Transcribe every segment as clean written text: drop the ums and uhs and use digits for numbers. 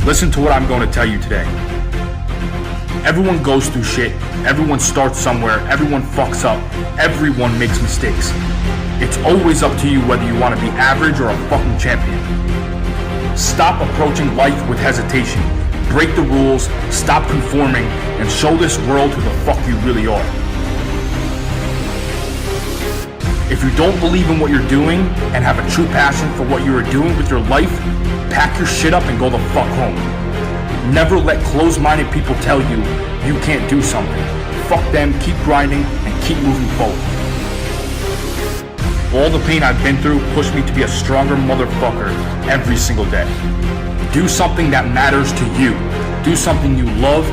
Listen to what I'm going to tell you today. Everyone goes through shit. Everyone starts somewhere. Everyone fucks up. Everyone makes mistakes. It's always up to you whether you want to be average or a fucking champion. Stop approaching life with hesitation. Break the rules, stop conforming, and show this world who the fuck you really are. If you don't believe in what you're doing and have a true passion for what you are doing with your life, pack your shit up and go the fuck home. Never let closed-minded people tell you you can't do something. Fuck them, keep grinding, and keep moving forward. All the pain I've been through pushed me to be a stronger motherfucker every single day. Do something that matters to you. Do something you love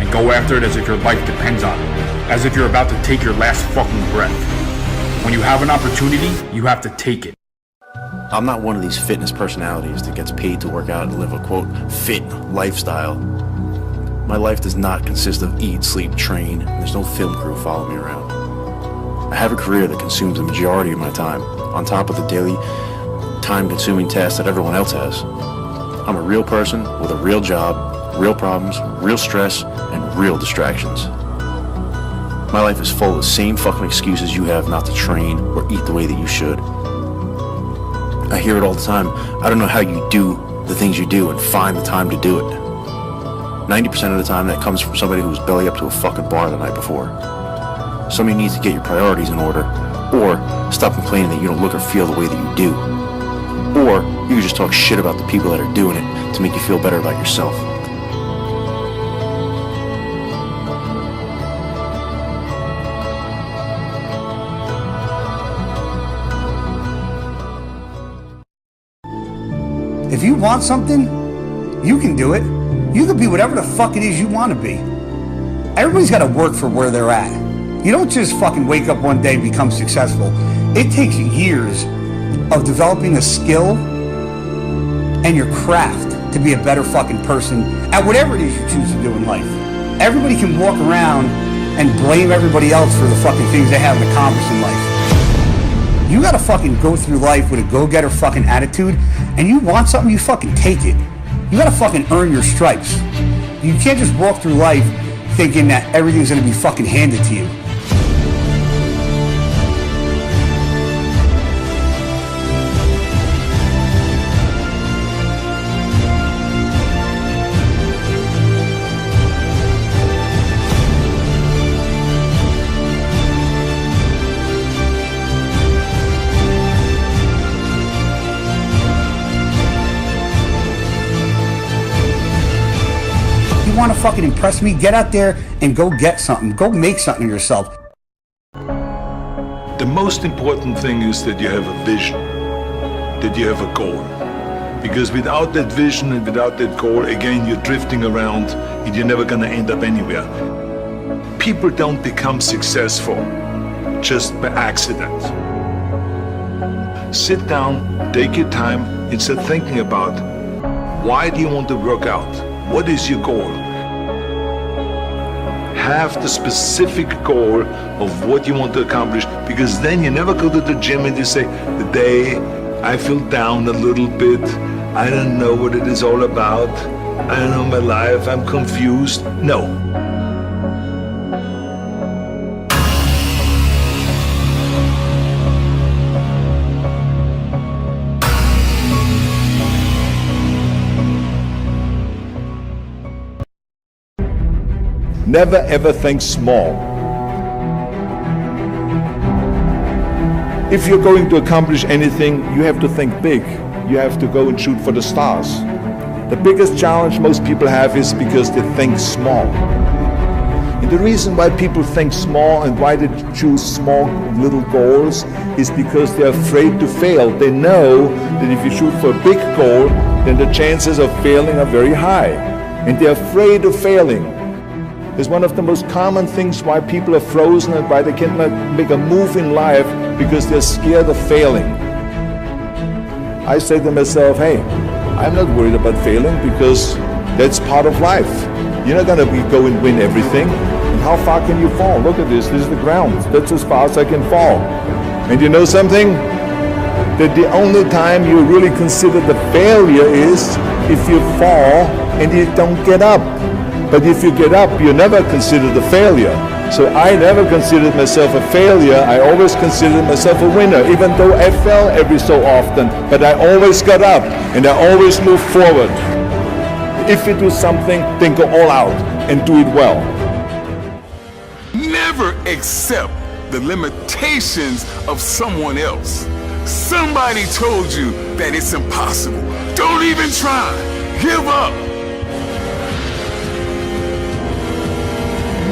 and go after it as if your life depends on it. As if you're about to take your last fucking breath. When you have an opportunity, you have to take it. I'm not one of these fitness personalities that gets paid to work out and live a, quote, fit lifestyle. My life does not consist of eat, sleep, train, and there's no film crew following me around. I have a career that consumes the majority of my time, on top of the daily, time-consuming tasks that everyone else has. I'm a real person with a real job, real problems, real stress, and real distractions. My life is full of the same fucking excuses you have not to train or eat the way that you should. I hear it all the time. I don't know how you do the things you do and find the time to do it. 90% of the time that comes from somebody who was belly up to a fucking bar the night before. Somebody needs to get your priorities in order, or stop complaining that you don't look or feel the way that you do. Or you can just talk shit about the people that are doing it to make you feel better about yourself. If you want something, you can do it. You can be whatever the fuck it is you want to be. Everybody's got to work for where they're at. You don't just fucking wake up one day and become successful. It takes years of developing a skill and your craft to be a better fucking person at whatever it is you choose to do in life. Everybody can walk around and blame everybody else for the fucking things they haven't accomplished in life. You gotta fucking go through life with a go-getter fucking attitude, and you want something, you fucking take it. You gotta fucking earn your stripes. You can't just walk through life thinking that everything's gonna be fucking handed to you. Want to fucking impress me, get out there and go get something. Go make something of yourself. The most important thing is that you have a vision, that you have a goal. Because without that vision and without that goal, again, you're drifting around and you're never going to end up anywhere. People don't become successful just by accident. Sit down, take your time, and start thinking about why do you want to work out? What is your goal? Have the specific goal of what you want to accomplish, because then you never go to the gym and you say, today I feel down a little bit, I don't know what it is all about, I don't know my life, I'm confused. No. Never ever think small. If you're going to accomplish anything, you have to think big. You have to go and shoot for the stars. The biggest challenge most people have is because they think small. And the reason why people think small and why they choose small little goals is because they're afraid to fail. They know that if you shoot for a big goal, then the chances of failing are very high. And they're afraid of failing. It's one of the most common things why people are frozen and why they cannot make a move in life, because they're scared of failing. I say to myself, hey, I'm not worried about failing because that's part of life. You're not going to go and win everything. And how far can you fall? Look at this is the ground. That's as far as I can fall. And you know something? That the only time you really consider the failure is if you fall and you don't get up. But if you get up, you're never considered a failure. So I never considered myself a failure. I always considered myself a winner, even though I fell every so often. But I always got up, and I always moved forward. If you do something, then go all out and do it well. Never accept the limitations of someone else. Somebody told you that it's impossible. Don't even try. Give up.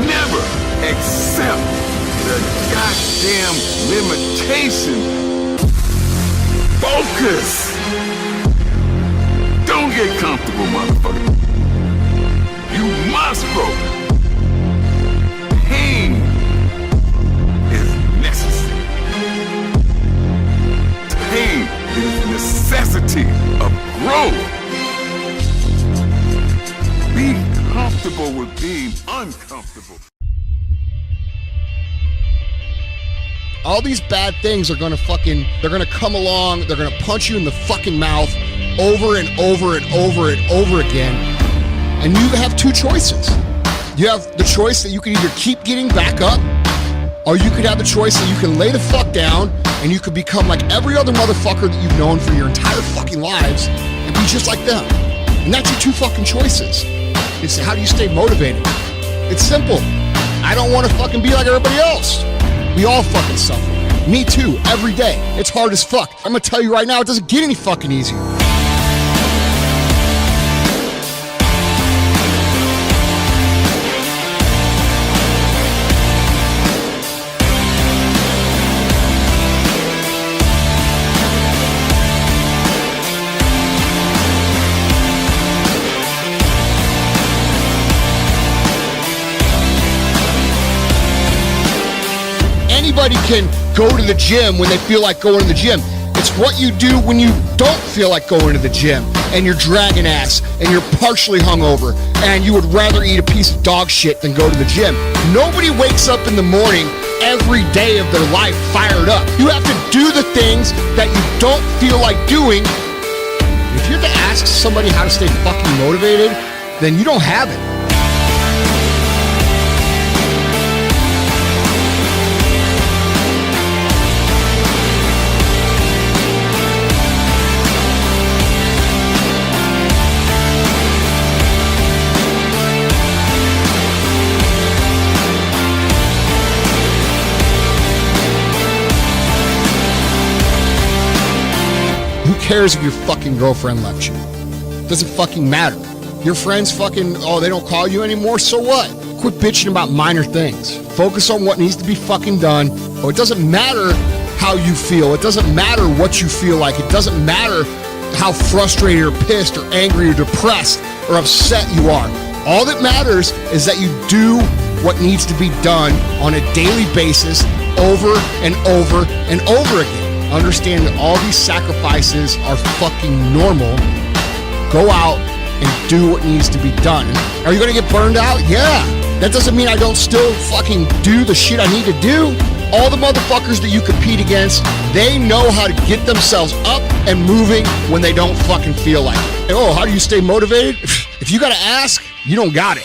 Never accept the goddamn limitation. Focus. Don't get comfortable, motherfucker. You must grow. Pain is necessary. Pain is a necessity of growth. Be comfortable with being uncomfortable. All these bad things are they're gonna come along, they're gonna punch you in the fucking mouth over and over and over and over again. And you have two choices. You have the choice that you can either keep getting back up, or you could have the choice that you can lay the fuck down and you could become like every other motherfucker that you've known for your entire fucking lives and be just like them. And that's your two fucking choices. It's how do you stay motivated? It's simple. I don't want to fucking be like everybody else. We all fucking suffer. Me too, every day. It's hard as fuck. I'm gonna tell you right now, it doesn't get any fucking easier. Anybody can go to the gym when they feel like going to the gym. It's what you do when you don't feel like going to the gym and you're dragging ass and you're partially hungover and you would rather eat a piece of dog shit than go to the gym. Nobody wakes up in the morning every day of their life fired up. You have to do the things that you don't feel like doing. If you have to ask somebody how to stay fucking motivated, then you don't have it. Who cares if your fucking girlfriend left you? Doesn't fucking matter. Your friends fucking, they don't call you anymore, so what? Quit bitching about minor things. Focus on what needs to be fucking done. It doesn't matter how you feel. It doesn't matter what you feel like. It doesn't matter how frustrated or pissed or angry or depressed or upset you are. All that matters is that you do what needs to be done on a daily basis over and over and over again. Understand that all these sacrifices are fucking normal. Go out and do what needs to be done. Are you gonna get burned out? Yeah. That doesn't mean I don't still fucking do the shit I need to do. All the motherfuckers that you compete against, they know how to get themselves up and moving when they don't fucking feel like it. Oh, how do you stay motivated? If you gotta ask, you don't got it.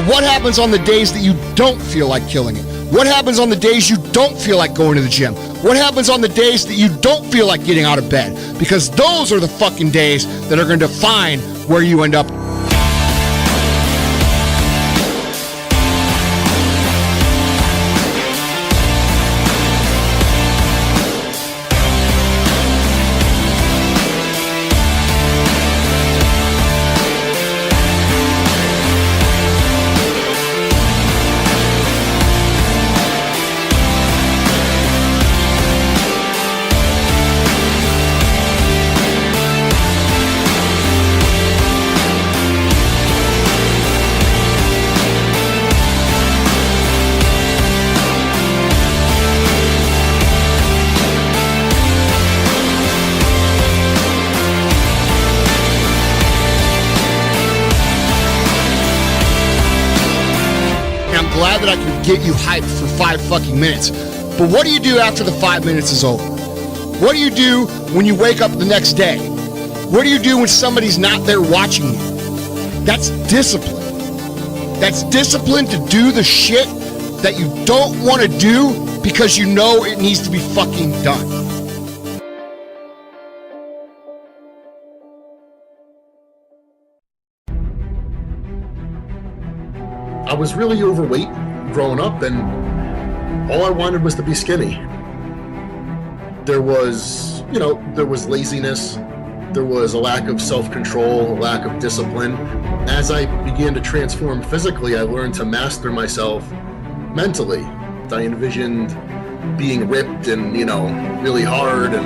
What happens on the days that you don't feel like killing it? What happens on the days you don't feel like going to the gym? What happens on the days that you don't feel like getting out of bed? Because those are the fucking days that are going to define where you end up. glad that I can get you hyped for 5 fucking minutes. But what do you do after the 5 minutes is over? What do you do when you wake up the next day? What do you do when somebody's not there watching you? That's discipline. That's discipline to do the shit that you don't want to do because you know it needs to be fucking done. I was really overweight growing up, and all I wanted was to be skinny. There was laziness. There was a lack of self-control, a lack of discipline. As I began to transform physically, I learned to master myself mentally. I envisioned being ripped and, really hard, and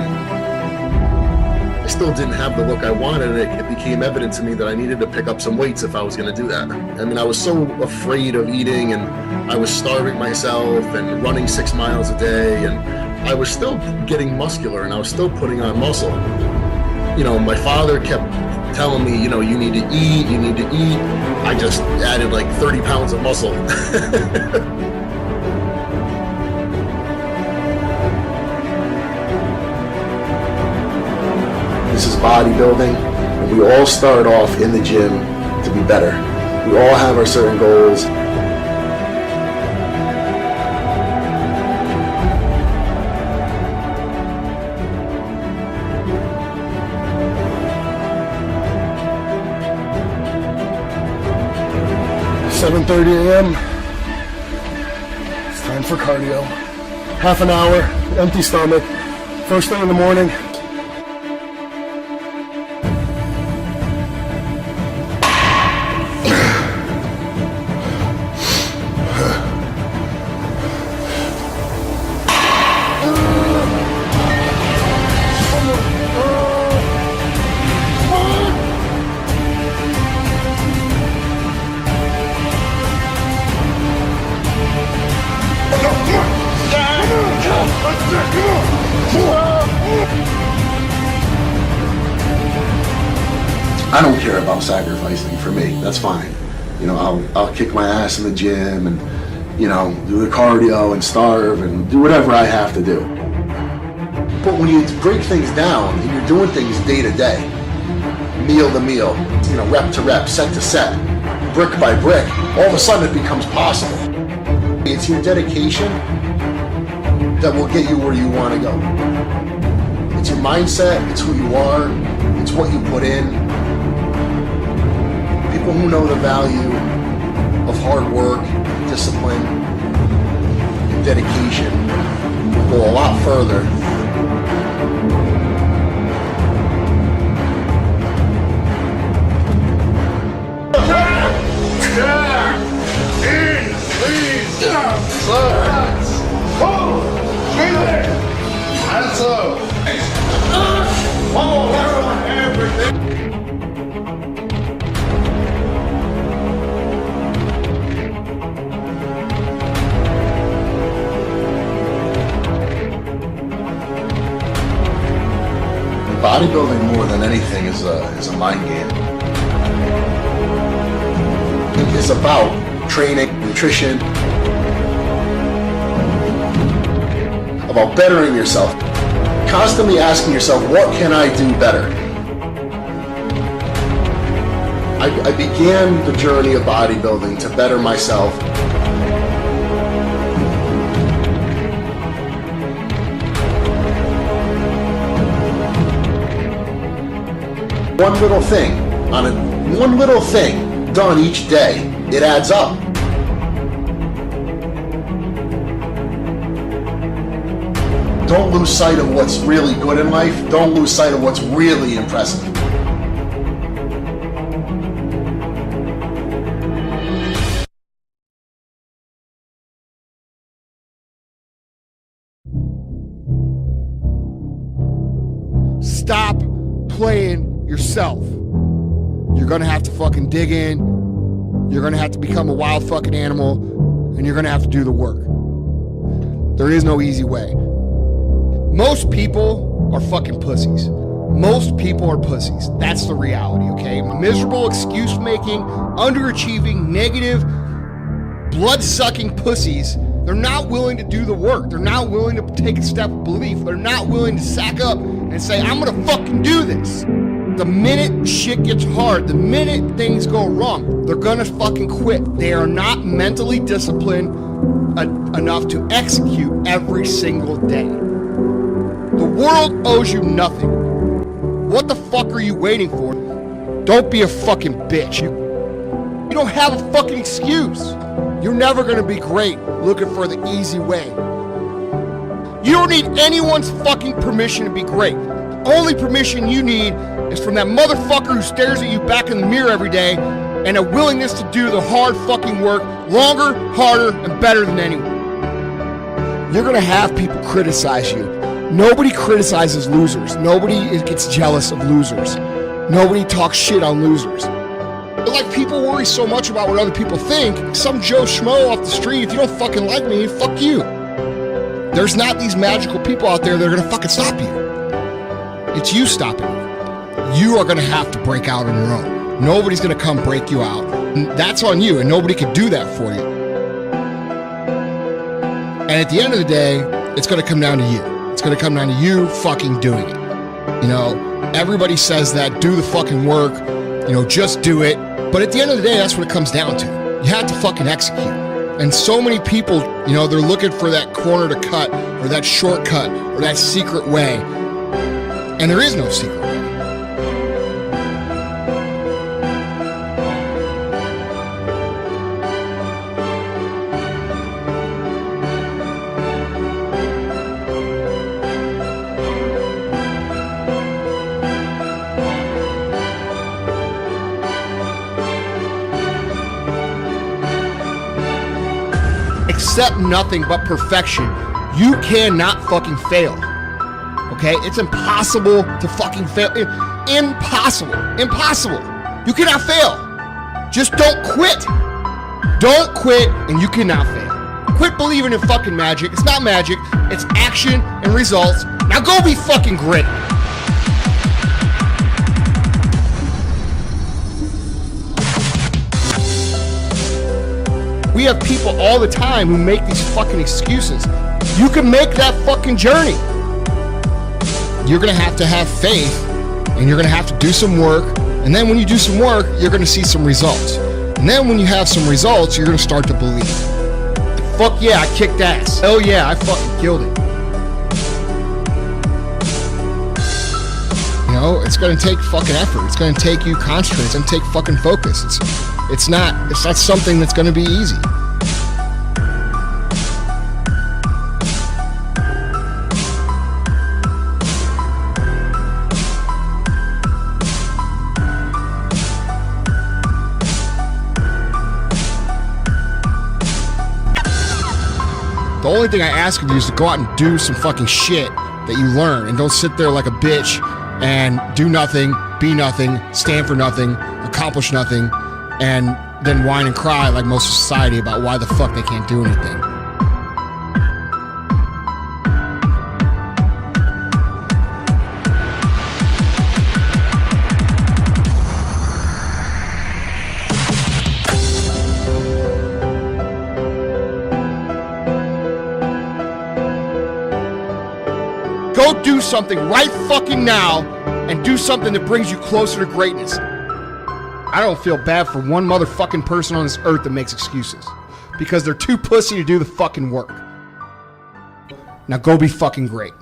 I still didn't have the look I wanted. It became evident to me that I needed to pick up some weights if I was going to do that. I mean, I was so afraid of eating, and I was starving myself and running 6 miles a day, and I was still getting muscular, and I was still putting on muscle. My father kept telling me, you need to eat, you need to eat. I just added like 30 pounds of muscle. This is bodybuilding, and we all start off in the gym to be better. We all have our certain goals. It's 7:30 a.m. It's time for cardio. Half an hour, empty stomach, first thing in the morning. I don't care about sacrificing. For me, that's fine. I'll kick my ass in the gym and, do the cardio and starve and do whatever I have to do. But when you break things down and you're doing things day to day, meal to meal, rep to rep, set to set, brick by brick, all of a sudden it becomes possible. It's your dedication that will get you where you want to go. It's your mindset, it's who you are, it's what you put in. People who know the value of hard work, discipline, and dedication will go a lot further. Bodybuilding, more than anything, is a mind game. It's about training, nutrition, about bettering yourself. Constantly asking yourself, what can I do better? I began the journey of bodybuilding to better myself. One little thing done each day, it adds up. Don't lose sight of what's really good in life. Don't lose sight of what's really impressive. Stop playing yourself. You're gonna have to fucking dig in. You're gonna have to become a wild fucking animal, and you're gonna have to do the work. There is no easy way. Most people are fucking pussies. Most people are pussies. That's the reality, okay? Miserable, excuse making, underachieving, negative, blood-sucking pussies. They're not willing to do the work. They're not willing to take a step of belief. They're not willing to sack up and say, I'm gonna fucking do this. The minute shit gets hard, the minute things go wrong, they're gonna fucking quit. They are not mentally disciplined enough to execute every single day. The world owes you nothing. What the fuck are you waiting for? Don't be a fucking bitch. You don't have a fucking excuse. You're never gonna be great looking for the easy way. You don't need anyone's fucking permission to be great. The only permission you need is from that motherfucker who stares at you back in the mirror every day and a willingness to do the hard fucking work longer, harder, and better than anyone. You're gonna have people criticize you. Nobody criticizes losers. Nobody gets jealous of losers. Nobody talks shit on losers. But like, people worry so much about what other people think. Some Joe Schmo off the street, if you don't fucking like me, fuck you. There's not these magical people out there that are gonna fucking stop you. It's you stopping you. You are gonna have to break out on your own. Nobody's gonna come break you out. That's on you, and nobody can do that for you. And at the end of the day, it's gonna come down to you. It's gonna come down to you fucking doing it. You know, everybody says that, do the fucking work, you know, just do it. But at the end of the day, that's what it comes down to. You have to fucking execute. And so many people, you know, they're looking for that corner to cut, or that shortcut, or that secret way. And there is no secret way. Accept nothing but perfection. You cannot fucking fail. Okay? It's impossible to fucking fail. Impossible. Impossible. You cannot fail. Just don't quit. Don't quit, and you cannot fail. Quit believing in fucking magic. It's not magic. It's action and results. Now go be fucking great. We have people all the time who make these fucking excuses. You can make that fucking journey. You're gonna have to have faith, and you're gonna have to do some work, and then when you do some work, you're gonna see some results. And then when you have some results, you're gonna start to believe. Fuck yeah, I kicked ass. Hell yeah, I fucking killed it. You know, it's gonna take fucking effort. It's gonna take you concentrate. It's gonna take fucking focus. It's not something that's gonna be easy. The only thing I ask of you is to go out and do some fucking shit that you learn, and don't sit there like a bitch and do nothing, be nothing, stand for nothing, accomplish nothing, and then whine and cry like most of society about why the fuck they can't do anything. Go do something right fucking now, and do something that brings you closer to greatness. I don't feel bad for one motherfucking person on this earth that makes excuses, because they're too pussy to do the fucking work. Now go be fucking great.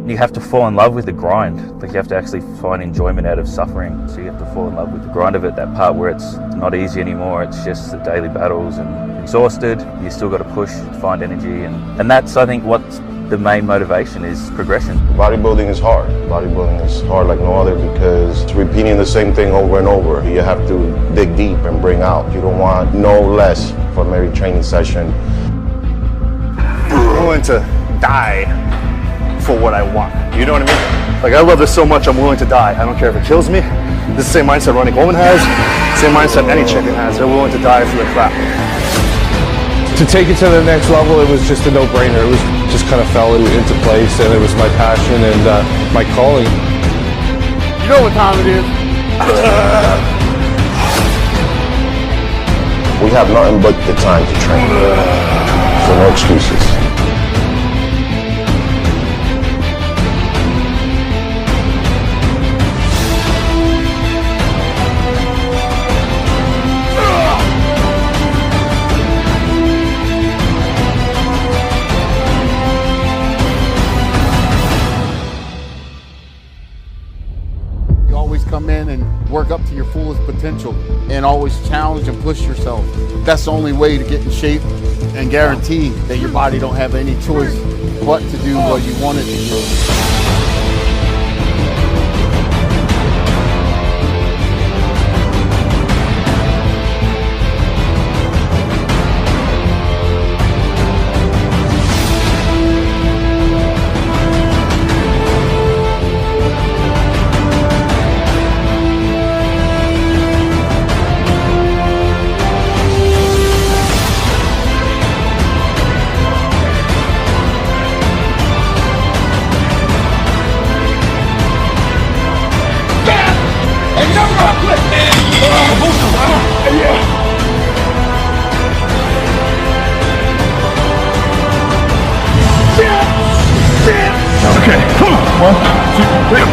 You have to fall in love with the grind. Like, you have to actually find enjoyment out of suffering. So you have to fall in love with the grind of it, that part where it's not easy anymore, it's just the daily battles, and exhausted, you still got to push, find energy, and that's, I think, what's the main motivation is progression. Bodybuilding is hard. Bodybuilding is hard like no other because it's repeating the same thing over and over. You have to dig deep and bring out. You don't want no less from every training session. I'm willing to die for what I want. You know what I mean? Like, I love this so much, I'm willing to die. I don't care if it kills me. This is the same mindset Ronnie Coleman has, same mindset any chicken has. They're willing to die for the crap. To take it to the next level, it was just a no-brainer. It was just kind of fell into place, and it was my passion and my calling. You know what time it is? We have nothing but the time to train. So no excuses. Come in and work up to your fullest potential and always challenge and push yourself. That's the only way to get in shape and guarantee that your body don't have any choice but to do what you want it to do. Okay, come on. 1, 2, 3.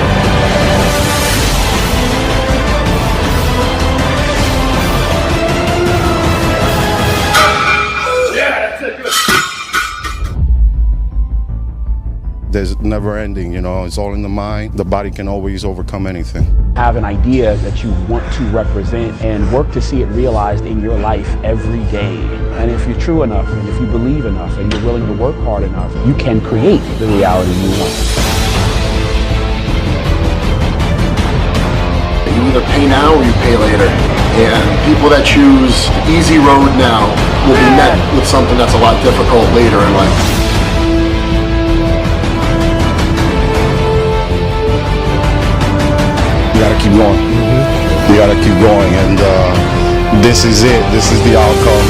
There's never ending, you know, it's all in the mind. The body can always overcome anything. Have an idea that you want to represent and work to see it realized in your life every day. And if you're true enough, and if you believe enough, and you're willing to work hard enough, you can create the reality you want. You either pay now or you pay later. And people that choose the easy road now will be met with something that's a lot difficult later in life. You gotta keep going. You gotta keep going, and this is it. This is the outcome.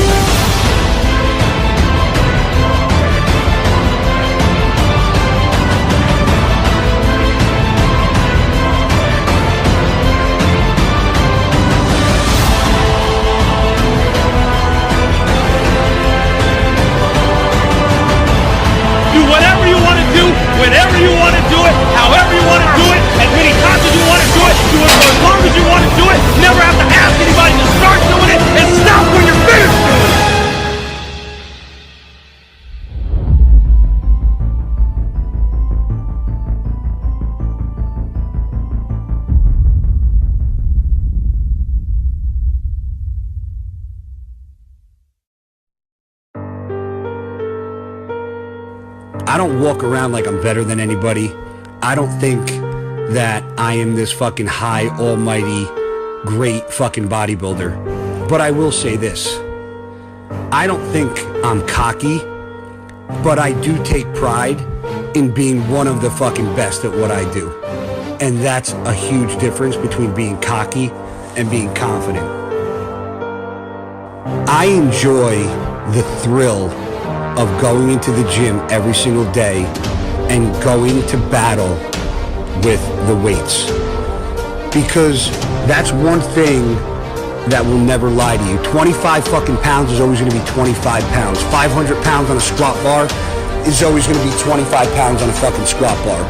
Do whatever you want to do, whenever you want to do it, however you want to do it, as many times as you want to do it for as long as you want to do it. Never have to ask anybody to start doing it and stop when you're finished doing it. I don't walk around like I'm better than anybody. I don't think that I am this fucking high, almighty, great fucking bodybuilder. But I will say this. I don't think I'm cocky, but I do take pride in being one of the fucking best at what I do. And that's a huge difference between being cocky and being confident. I enjoy the thrill of going into the gym every single day and going to battle with the weights. Because that's one thing that will never lie to you. 25 fucking pounds is always gonna be 25 pounds. 500 pounds on a squat bar is always gonna be 25 pounds on a fucking squat bar.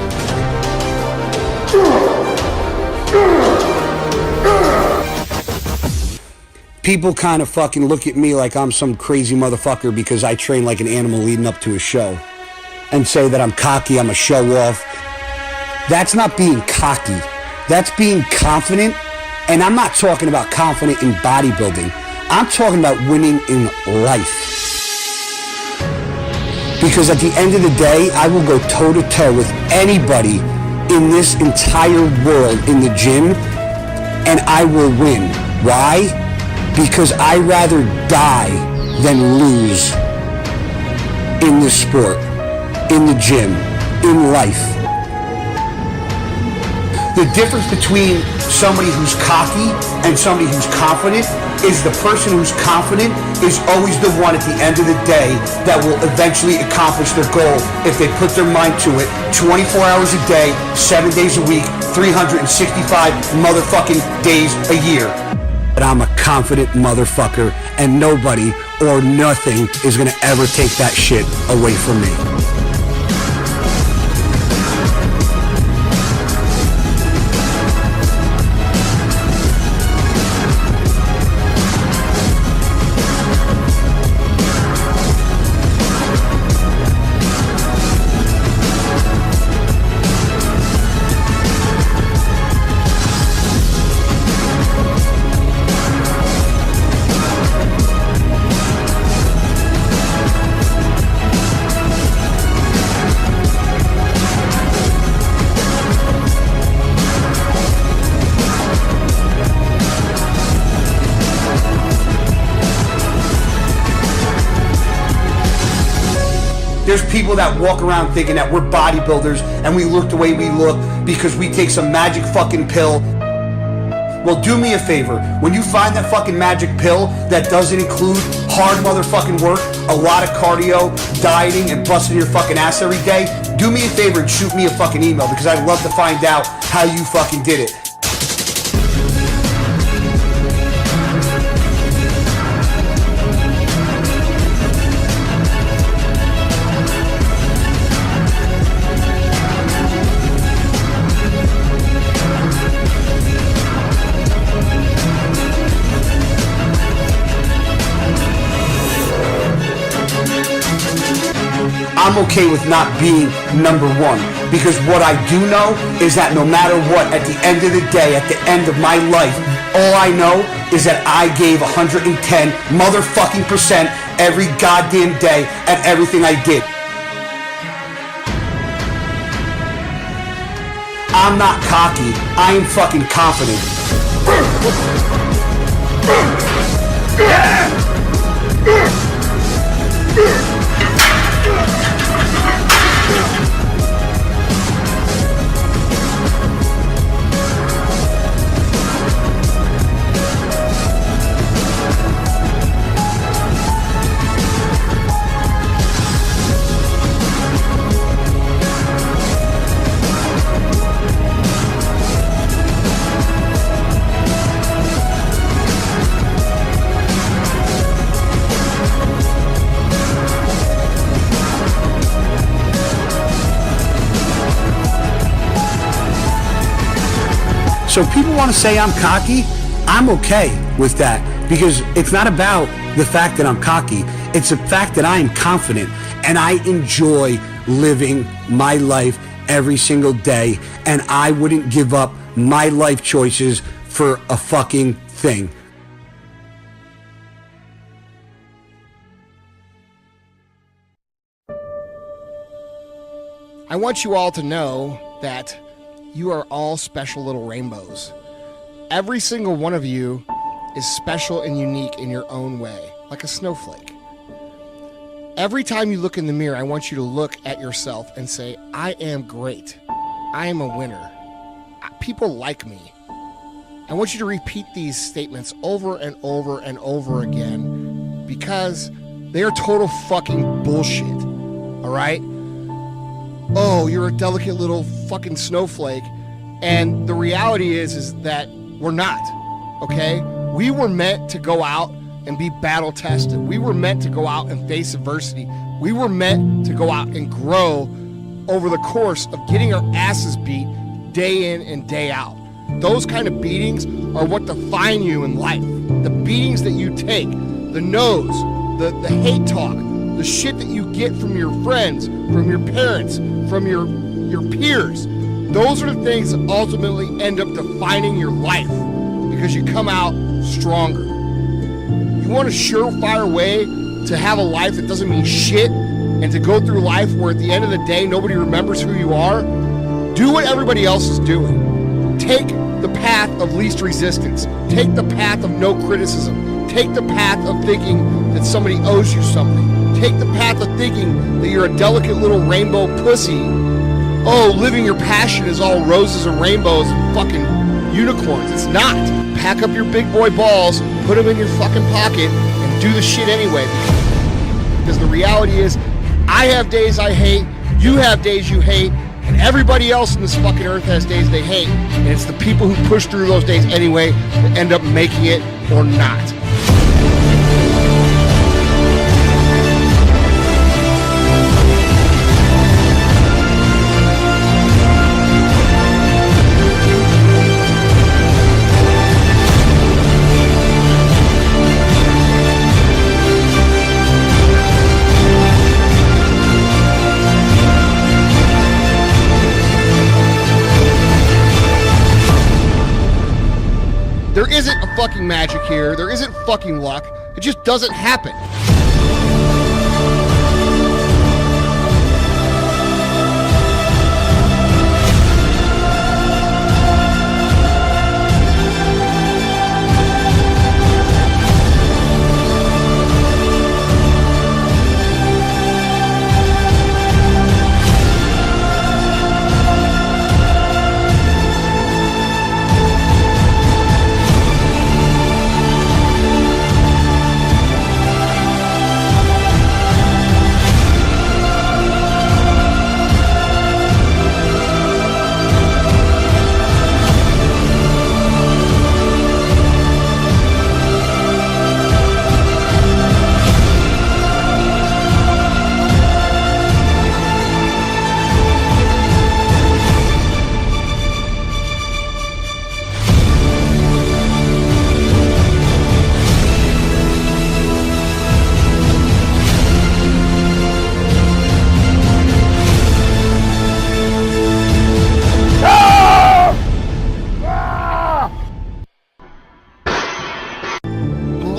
People kind of fucking look at me like I'm some crazy motherfucker because I train like an animal leading up to a show and say that I'm cocky, I'm a show off. That's not being cocky. That's being confident. And I'm not talking about confident in bodybuilding. I'm talking about winning in life. Because at the end of the day, I will go toe to toe with anybody in this entire world in the gym and I will win. Why? Because I'd rather die than lose in this sport, in the gym, in life. The difference between somebody who's cocky and somebody who's confident is the person who's confident is always the one at the end of the day that will eventually accomplish their goal if they put their mind to it 24 hours a day, 7 days a week, 365 motherfucking days a year. But I'm a confident motherfucker, and nobody or nothing is gonna ever take that shit away from me. There's people that walk around thinking that we're bodybuilders and we look the way we look because we take some magic fucking pill. Well, do me a favor. When you find that fucking magic pill that doesn't include hard motherfucking work, a lot of cardio, dieting, and busting your fucking ass every day, do me a favor and shoot me a fucking email because I'd love to find out how you fucking did it. I'm okay with not being number one because what I do know is that no matter what, at the end of the day, at the end of my life, all I know is that I gave 110 motherfucking % every goddamn day at everything I did. I'm not cocky. I am fucking confident. So people want to say I'm cocky, I'm okay with that because it's not about the fact that I'm cocky. It's the fact that I am confident and I enjoy living my life every single day, and I wouldn't give up my life choices for a fucking thing. I want you all to know that you are all special little rainbows. Every single one of you is special and unique in your own way, like a snowflake. Every time you look in the mirror, I want you to look at yourself and say, I am great. I am a winner. People like me. I want you to repeat these statements over and over and over again because they are total fucking bullshit. All right? Oh, you're a delicate little fucking snowflake. And the reality is that we're not, okay? We were meant to go out and be battle tested. We were meant to go out and face adversity. We were meant to go out and grow over the course of getting our asses beat day in and day out. Those kind of beatings are what define you in life. The beatings that you take, the no's, the hate talk, the shit that you get from your friends, from your parents, from your peers. Those are the things that ultimately end up defining your life because you come out stronger. You want a surefire way to have a life that doesn't mean shit and to go through life where at the end of the day nobody remembers who you are? Do what everybody else is doing. Take the path of least resistance. Take the path of no criticism. Take the path of thinking that somebody owes you something. Take the path of thinking that you're a delicate little rainbow pussy oh, living your passion is all roses and rainbows and fucking unicorns. It's not. Pack up your big boy balls, put them in your fucking pocket, and do the shit anyway. Because the reality is, I have days I hate, you have days you hate, and everybody else in this fucking earth has days they hate. And it's the people who push through those days anyway that end up making it or not. There isn't a fucking magic here. There isn't fucking luck. It just doesn't happen.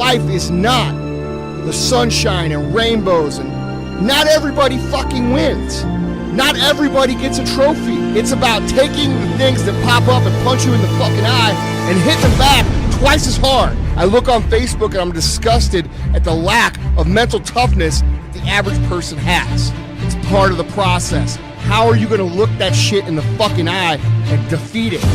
Life is not the sunshine and rainbows, and not everybody fucking wins. Not everybody gets a trophy. It's about taking the things that pop up and punch you in the fucking eye and hit them back twice as hard. I look on Facebook and I'm disgusted at the lack of mental toughness that the average person has. It's part of the process. How are you gonna look that shit in the fucking eye and defeat it?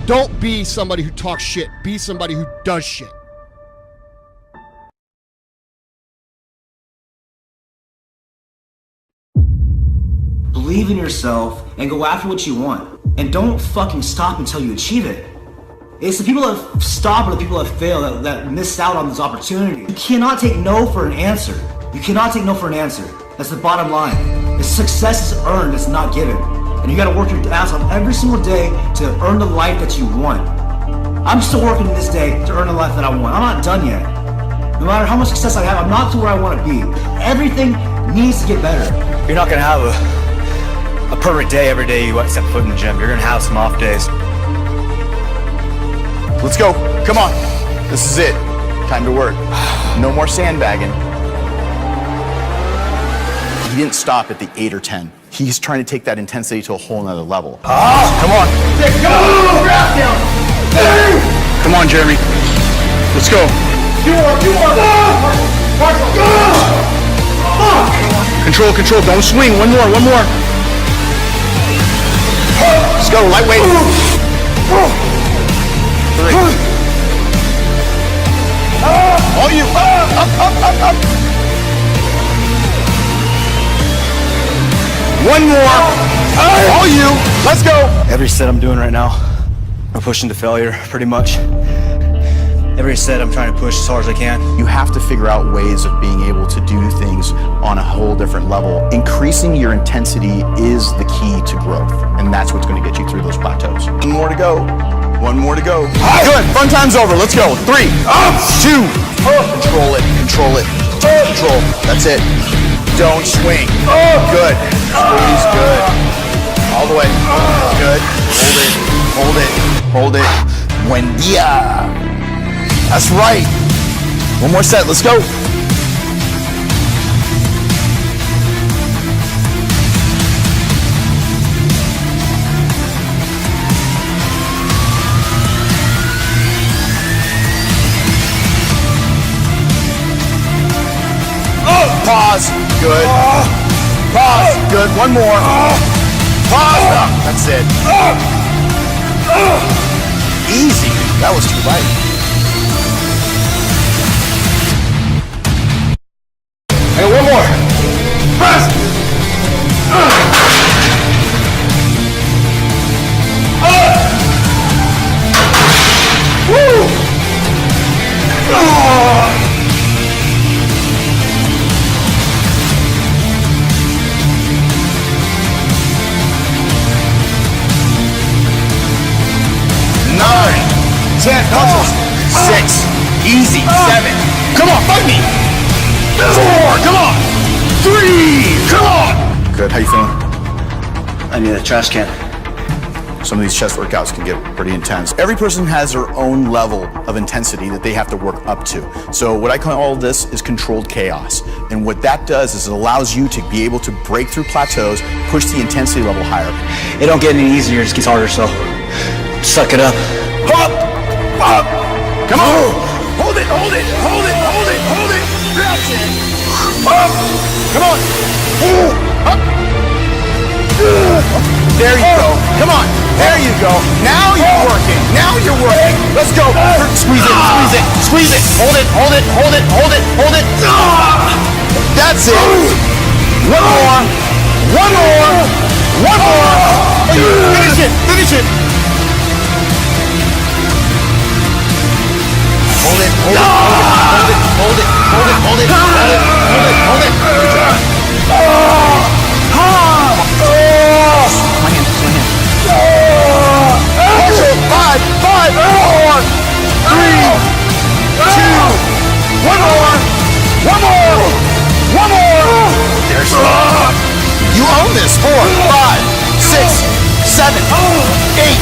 Don't be somebody who talks shit. Be somebody who does shit. Believe in yourself and go after what you want. And don't fucking stop until you achieve it. It's the people that stop or the people that fail that miss out on this opportunity. You cannot take no for an answer. You cannot take no for an answer. That's the bottom line. The success is earned, it's not given. And you gotta work your ass off every single day to earn the life that you want. I'm still working this day to earn the life that I want. I'm not done yet. No matter how much success I have, I'm not to where I want to be. Everything needs to get better. You're not gonna have a perfect day every day you step foot in the gym. You're gonna have some off days. Let's go. Come on. This is it. Time to work. No more sandbagging. He didn't stop at the 8 or 10. He's trying to take that intensity to a whole nother level. Come on. Come on, Jeremy. Let's go. Control, control. Don't swing. One more, one more. Let's go. Lightweight. 3. All you. Up. One more. All you. Let's go. Every set I'm doing right now, I'm pushing to failure, pretty much. Every set I'm trying to push as hard as I can. You have to figure out ways of being able to do things on a whole different level. Increasing your intensity is the key to growth, and that's what's going to get you through those plateaus. One more to go. One more to go. Good. Fun time's over. Let's go. 3, 2. Control it. Control it. Control. That's it. Don't swing. Good. Squeeze. Good. All the way. Good. Hold it. Hold it. Hold it. Buen dia. That's right. One more set, let's go. Pause, good. Pause, good, one more. Pause, that's it. Easy, that was too light. And one more. Press. Woo. Nine, 10, punches, 6, easy, 7, come on, fight me, 4, come on, 3, come on. Good, how you feeling? I need a trash can. Some of these chest workouts can get pretty intense. Every person has their own level of intensity that they have to work up to. So what I call this is controlled chaos. And what that does is it allows you to be able to break through plateaus, push the intensity level higher. It don't get any easier, it just gets harder, so suck it up. Up! Up! Come on! Hold it, hold it, hold it, hold it, hold it! That's it! Up! Come on! Up! There you go. Come on. There you go. Now you're working. Now you're working. Let's go. Squeeze it, squeeze it, squeeze it. Hold it, hold it, hold it, hold it, hold it. That's it. One more. One more. One more. Finish it, finish it. Hold it, hold it, hold it, hold it, hold it, hold it, hold it, hold it, hold it, hold it. My hand, my hand. Also, 5, 4, 3, 2, one more, one more, one more. There's you own this. 4, 5, 6, 7, 8.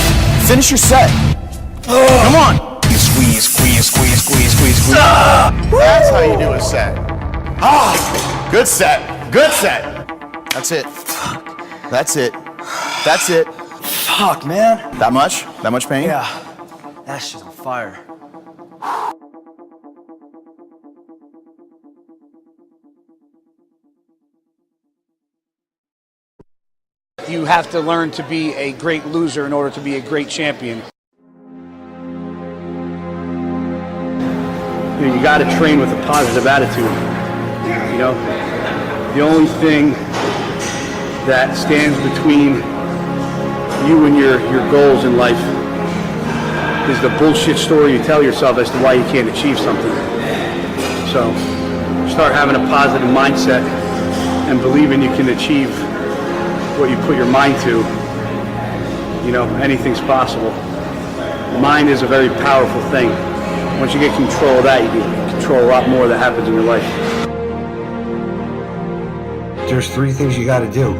Finish your set. Come on. Squeeze, squeeze, squeeze, squeeze, squeeze, squeeze. That's how you do a set. Good set. Good set. That's it. That's it. That's it. Fuck, man. That much? That much pain? Yeah. That shit's on fire. You have to learn to be a great loser in order to be a great champion. You got to train with a positive attitude. You know, the only thing that stands between you and your goals in life is the bullshit story you tell yourself as to why you can't achieve something. So start having a positive mindset and believing you can achieve what you put your mind to. You know, anything's possible. Mind is a very powerful thing. Once you get control of that, you can control a lot more that happens in your life. There's 3 things you gotta do.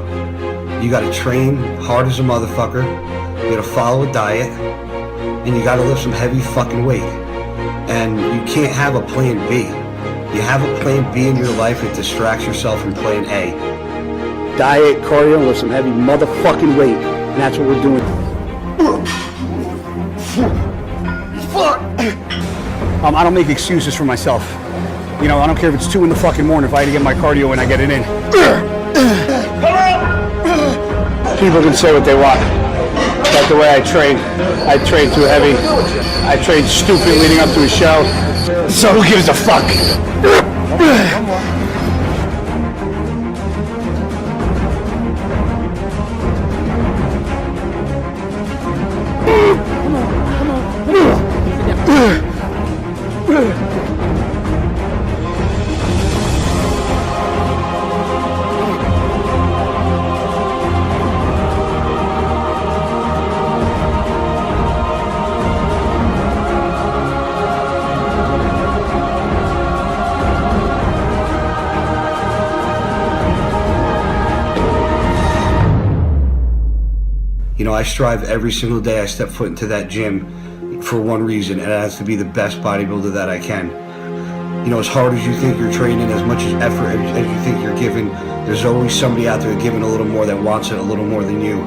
You gotta train hard as a motherfucker, you gotta follow a diet, and you gotta lift some heavy fucking weight. And you can't have a plan B. You have a plan B in your life that distracts yourself from plan A. Diet, cardio, lift some heavy motherfucking weight. And that's what we're doing. I don't make excuses for myself. You know, I don't care if it's 2 in the fucking morning. If I had to get my cardio in, I get it in. People can say what they want. Like the way I train. I train too heavy. I train stupid leading up to a show. So who gives a fuck? You know, I strive every single day I step foot into that gym. for one reason, and that's to be the best bodybuilder that I can. You know, as hard as you think you're training, as much as effort as you think you're giving, there's always somebody out there giving a little more that wants it a little more than you.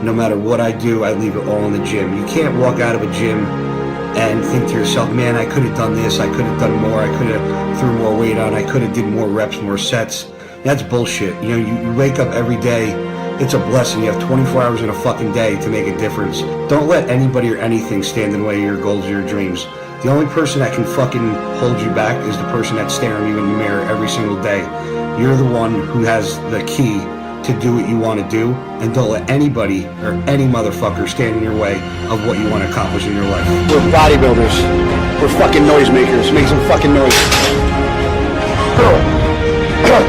No matter what I do, I leave it all in the gym. You can't walk out of a gym and think to yourself, man, I could have done this, I could have done more, I could have threw more weight on, I could have did more reps, more sets. That's bullshit. You know, you wake up every day, it's a blessing. You have 24 hours in a fucking day to make a difference. Don't let anybody or anything stand in the way of your goals or your dreams. The only person that can fucking hold you back is the person that's staring you in the mirror every single day. You're the one who has the key to do what you want to do, and don't let anybody or any motherfucker stand in your way of what you want to accomplish in your life. We're bodybuilders. We're fucking noisemakers. Make some fucking noise. Good.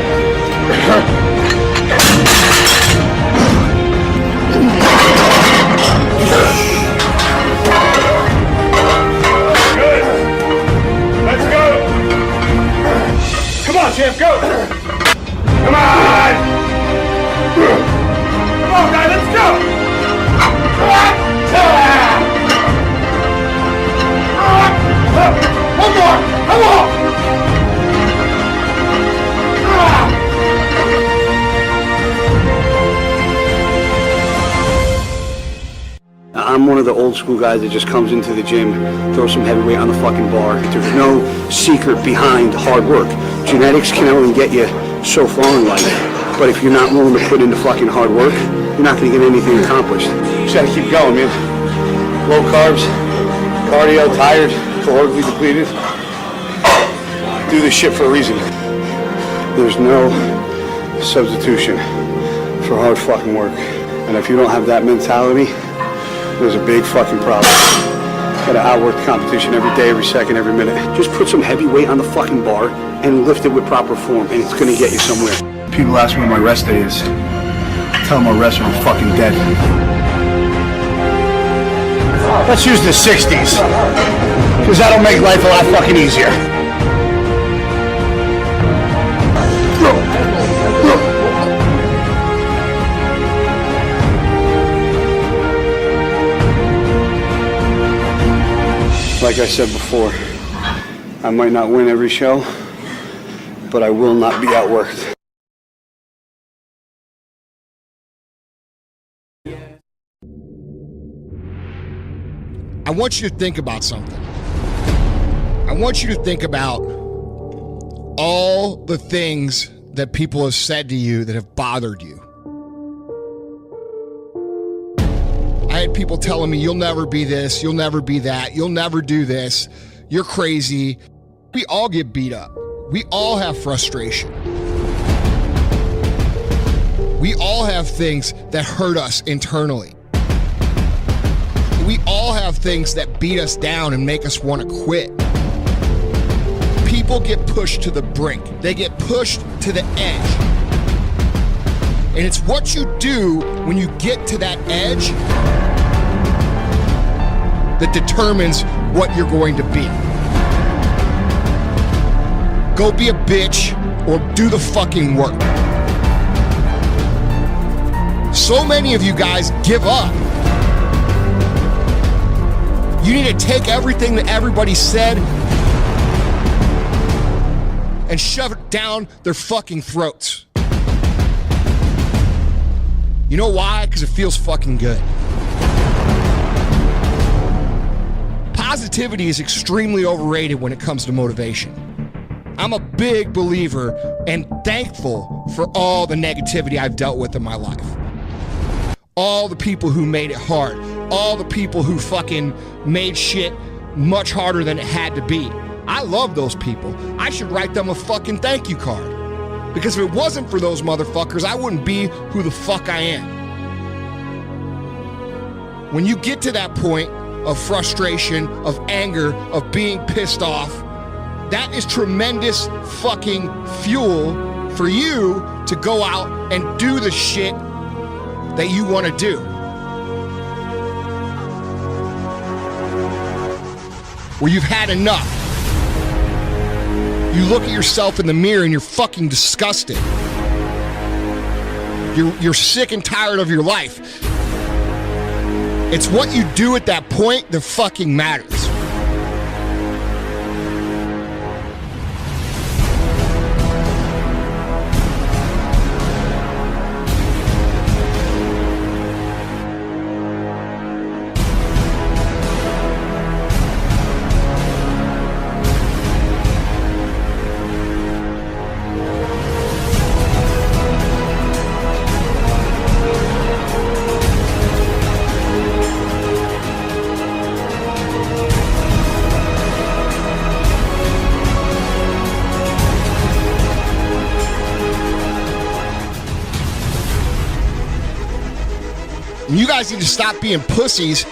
Let's go. Come on, champ, go. Come on. Come on, guys, let's go! One more! Come on! I'm one of the old school guys that just comes into the gym, throws some heavy weight on the fucking bar. There's no secret behind hard work. Genetics can only get you so far in life. But if you're not willing to put in the fucking hard work, you're not going to get anything accomplished. You just got to keep going, man. Low carbs, cardio, tired, calorically depleted. Do this shit for a reason. There's no substitution for hard fucking work. And if you don't have that mentality, there's a big fucking problem. Got to outwork the competition every day, every second, every minute. Just put some heavy weight on the fucking bar and lift it with proper form, and it's going to get you somewhere. People ask me when my rest day is. Tell them my rest or I'm fucking dead. Let's use the 60s, because that'll make life a lot fucking easier. Like I said before, I might not win every show, but I will not be outworked. I want you to think about something. I want you to think about all the things that people have said to you that have bothered you. I had people telling me, you'll never be this, you'll never be that, you'll never do this, you're crazy. We all get beat up. We all have frustration. We all have things that hurt us internally. We all have things that beat us down and make us want to quit. People get pushed to the brink. They get pushed to the edge. And it's what you do when you get to that edge that determines what you're going to be. Go be a bitch or do the fucking work. So many of you guys give up. You need to take everything that everybody said and shove it down their fucking throats. You know why? Because it feels fucking good. Positivity is extremely overrated when it comes to motivation. I'm a big believer and thankful for all the negativity I've dealt with in my life. All the people who made it hard. All the people who fucking made shit much harder than it had to be. I love those people. I should write them a fucking thank you card. Because if it wasn't for those motherfuckers, I wouldn't be who the fuck I am. When you get to that point of frustration, of anger, of being pissed off, that is tremendous fucking fuel for you to go out and do the shit that you want to do. Where you've had enough. You look at yourself in the mirror and you're fucking disgusted. You're sick and tired of your life. It's what you do at that point that fucking matters. You guys need to stop being pussies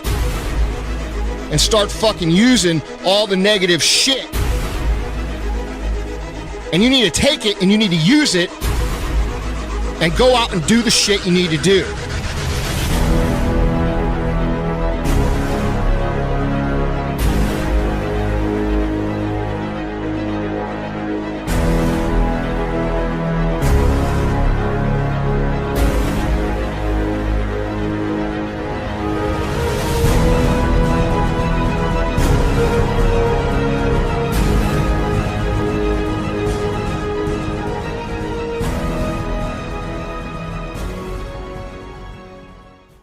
and start fucking using all the negative shit. And you need to take it and you need to use it and go out and do the shit you need to do.